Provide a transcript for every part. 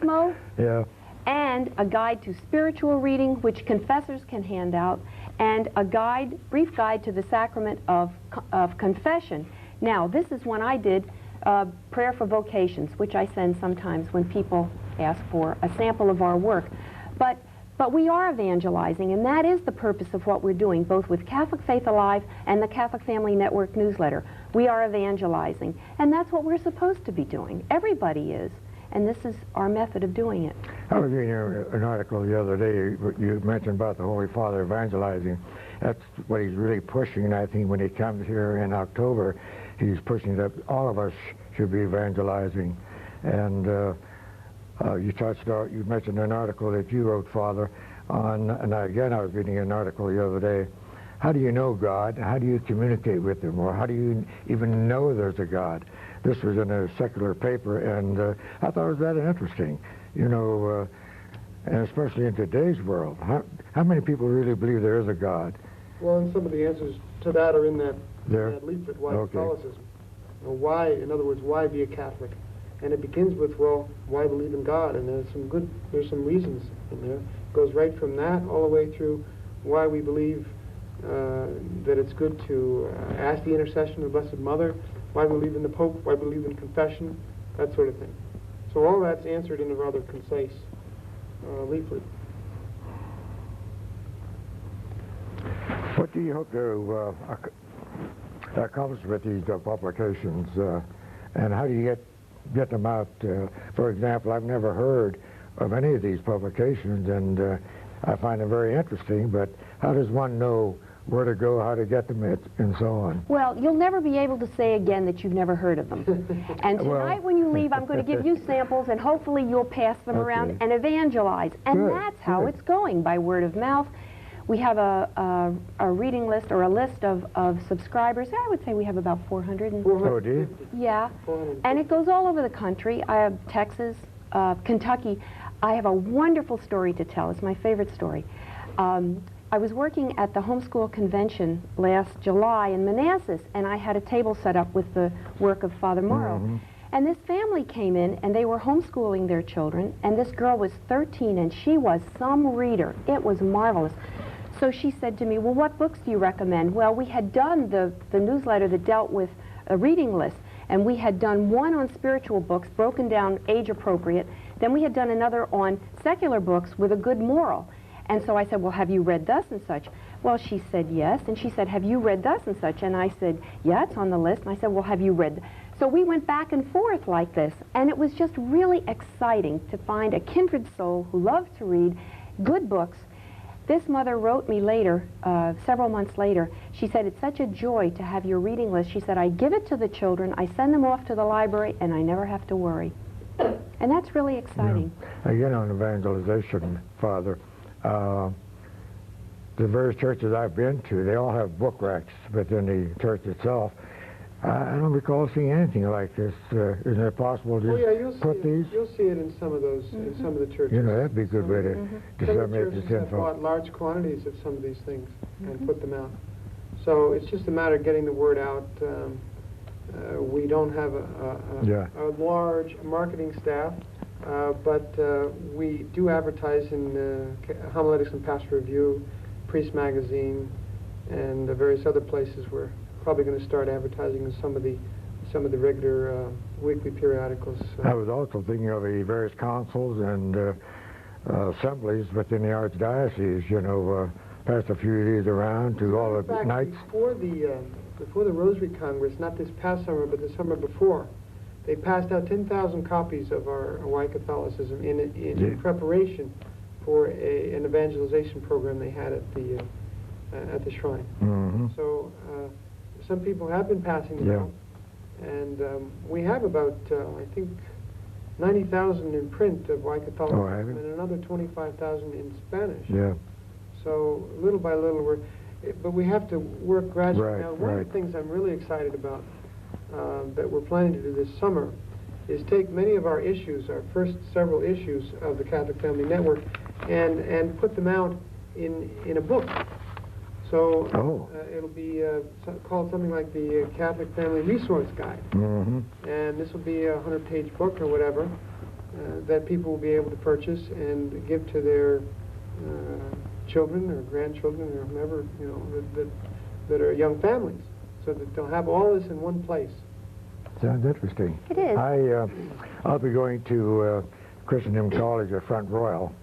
Yeah. And a guide to spiritual reading, which confessors can hand out, and a guide, brief guide to the sacrament of confession. Now, this is one I did, Prayer for Vocations, which I send sometimes when people ask for a sample of our work. But we are evangelizing, and that is the purpose of what we're doing, both with Catholic Faith Alive and the Catholic Family Network newsletter. We are evangelizing, and that's what we're supposed to be doing. Everybody is, and this is our method of doing it. I was reading an article the other day. You mentioned about the Holy Father evangelizing. That's what he's really pushing, and I think when he comes here in October, he's pushing that all of us should be evangelizing. And you mentioned an article that you wrote, Father, on, and again I was reading an article the other day. How do you know God? How do you communicate with him? Or how do you even know there's a God? This was in a secular paper, and I thought it was rather interesting. You know, and especially in today's world, how many people really believe there is a God? Well, and some of the answers to that are in that leaflet, Why Catholicism? Why, in other words, why be a Catholic? And it begins with, well, why believe in God? And there's some reasons in there. It goes right from that all the way through why we believe that it's good to ask the intercession of the Blessed Mother, why we believe in the Pope, why we believe in confession, that sort of thing. So all that's answered in a rather concise leaflet. What do you hope to accomplish with these publications, and how do you get them out? For example, I've never heard of any of these publications, and I find them very interesting, but how does one know where to go, how to get them, and so on? Well, you'll never be able to say again that you've never heard of them. And tonight when you leave, I'm going to give you samples, and hopefully you'll pass them around and evangelize. And that's how it's going, by word of mouth. We have a reading list, or a list of subscribers. I would say we have about 400. Oh, do you? Yeah. And it goes all over the country. I have Texas, Kentucky. I have a wonderful story to tell. It's my favorite story. I was working at the homeschool convention last July in Manassas, and I had a table set up with the work of Father Morrow. Mm-hmm. And this family came in, and they were homeschooling their children, and this girl was 13, and she was some reader. It was marvelous. So she said to me, well, what books do you recommend? Well, we had done the newsletter that dealt with a reading list, and we had done one on spiritual books, broken down age appropriate. Then we had done another on secular books with a good moral. And so I said, well, have you read thus and such? Well, she said yes. And she said, have you read thus and such? And I said, yeah, it's on the list. And I said, well, have you read? So we went back and forth like this. And it was just really exciting to find a kindred soul who loved to read good books. This mother wrote me later, several months later. She said, it's such a joy to have your reading list. She said, I give it to the children, I send them off to the library, and I never have to worry. And that's really exciting. Yeah. Again, on evangelization, Father, the various churches I've been to, they all have book racks within the church itself. I don't recall seeing anything like this. Isn't it possible to put these? You'll see it in some of those, in some of the churches. You know, that'd be a good way to disseminate this info. Have bought large quantities of some of these things and put them out. So it's just a matter of getting the word out. We don't have a large marketing staff, but we do advertise in Homiletics and Pastoral Review, Priest Magazine, and various other places. We're probably going to start advertising in some of the regular weekly periodicals. I was also thinking of the various councils and assemblies within the Archdiocese. You know, passed a few of these around to all the nights. Before the Rosary Congress, not this past summer, but the summer before, they passed out 10,000 copies of our Why Catholicism in preparation for an evangelization program they had at the shrine. Mm-hmm. So some people have been passing them out, and we have about I think 90,000 in print of Why Catholicism, and another 25,000 in Spanish. Yeah. So little by little but we have to work gradually. Now, one of the things I'm really excited about that we're planning to do this summer is take many of our issues, our first several issues of the Catholic Family Network, and put them out in a book. So it'll be called something like the Catholic Family Resource Guide. Mm-hmm. And this will be a 100-page book or whatever. that people will be able to purchase and give to their children or grandchildren or whomever, you know, that are young families, so that they'll have all this in one place. Sounds interesting. It is. I'll be going to Christendom College at Front Royal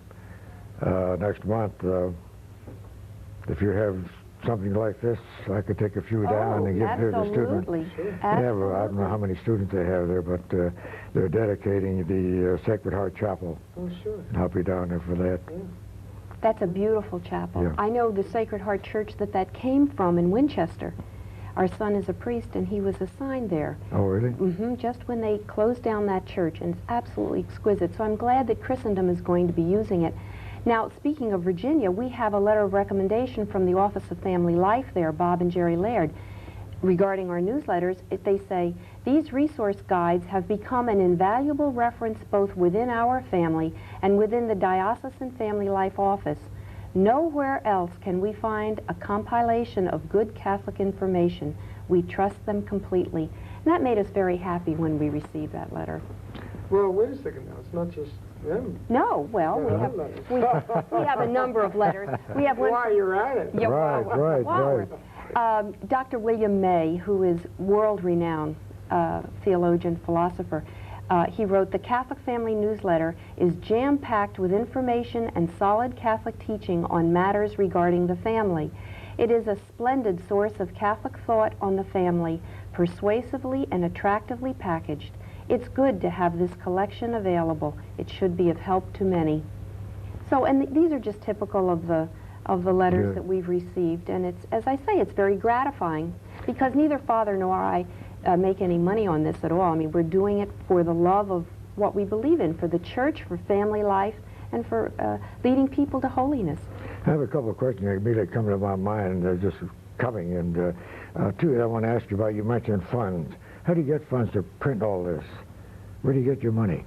next month. If you have something like this, I could take a few down and give to the students. Sure. I don't know how many students they have there, but they're dedicating the Sacred Heart Chapel. Oh, sure. And I'll be down there for that. Yeah. That's a beautiful chapel. Yeah. I know the Sacred Heart Church that came from in Winchester. Our son is a priest, and he was assigned there. Oh, really? Mm-hmm, just when they closed down that church, and it's absolutely exquisite. So I'm glad that Christendom is going to be using it. Now, speaking of Virginia, we have a letter of recommendation from the Office of Family Life there, Bob and Jerry Laird, regarding our newsletters. They say, these resource guides have become an invaluable reference both within our family and within the Diocesan Family Life Office. Nowhere else can we find a compilation of good Catholic information. We trust them completely. And that made us very happy when we received that letter. Well, wait a second now. It's not just them. No, well, we have a number of letters. We have one. Why, you're at it. Yeah, Right. Dr. William May, who is world-renowned theologian, philosopher, he wrote, the Catholic Family Newsletter is jam-packed with information and solid Catholic teaching on matters regarding the family. It is a splendid source of Catholic thought on the family, persuasively and attractively packaged. It's good to have this collection available. It should be of help to many. So, and these are just typical of the letters that we've received, and it's, as I say, it's very gratifying, because neither Father nor I make any money on this at all. I mean, we're doing it for the love of what we believe in, for the church, for family life, and for leading people to holiness. I have a couple of questions that immediately come to my mind. They're just coming, and two that I want to ask you about. You mentioned funds. How do you get funds to print all this? Where do you get your money?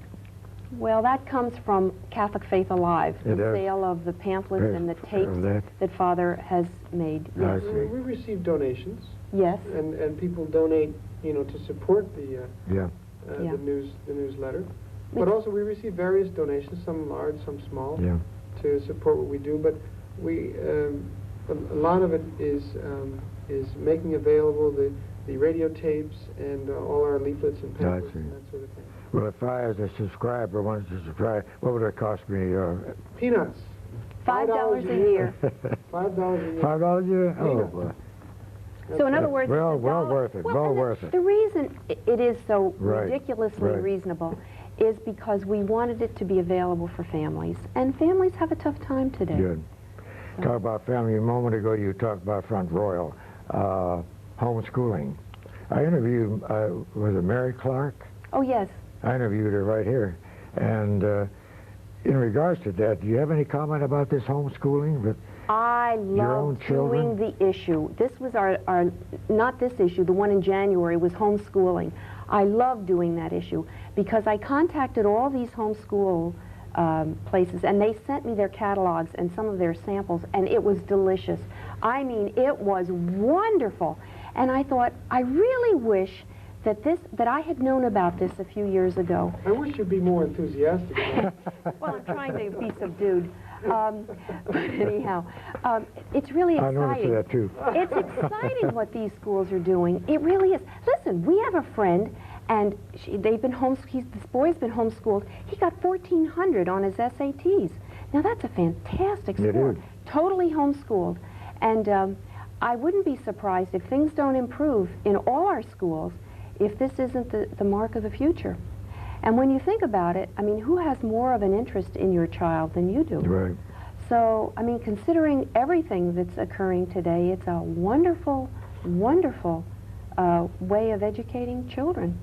Well, that comes from Catholic Faith Alive, the sale of the pamphlets and the tapes that Father has made. Yes. We receive donations. Yes. And people donate, you know, to support the newsletter. But also we receive various donations, some large, some small, to support what we do. But we a lot of it is making available the radio tapes and all our leaflets and pamphlets and that sort of thing. Well, if I, as a subscriber, wanted to subscribe, what would it cost me? Peanuts. $5 a year. $5 a year. $5 a year? Oh. Well. So in other words, well worth it. Well worth it. The reason it is so ridiculously reasonable is because we wanted it to be available for families, and families have a tough time today. Good. So. Talk about family. A moment ago, you talked about Front Royal homeschooling. I interviewed was it Mary Clark? Oh yes. I interviewed her right here, and in regards to that, do you have any comment about this homeschooling with I your own love children? doing the issue. This was our not this issue, the one in January was homeschooling. I love doing that issue because I contacted all these homeschool places, and they sent me their catalogs and some of their samples, and it was delicious. I mean, it was wonderful. And I thought, I really wish that I had known about this a few years ago. I wish you'd be more enthusiastic about it. Well, I'm trying to be subdued. But anyhow, it's really exciting. I noticed that too. It's exciting what these schools are doing. It really is. Listen, we have a friend, and this boy's been homeschooled. He got 1,400 on his SATs. Now that's a fantastic score. It is. Totally homeschooled. And I wouldn't be surprised if things don't improve in all our schools if this isn't the mark of the future. And when you think about it, I mean, who has more of an interest in your child than you do? Right. So, I mean, considering everything that's occurring today, it's a wonderful, wonderful way of educating children.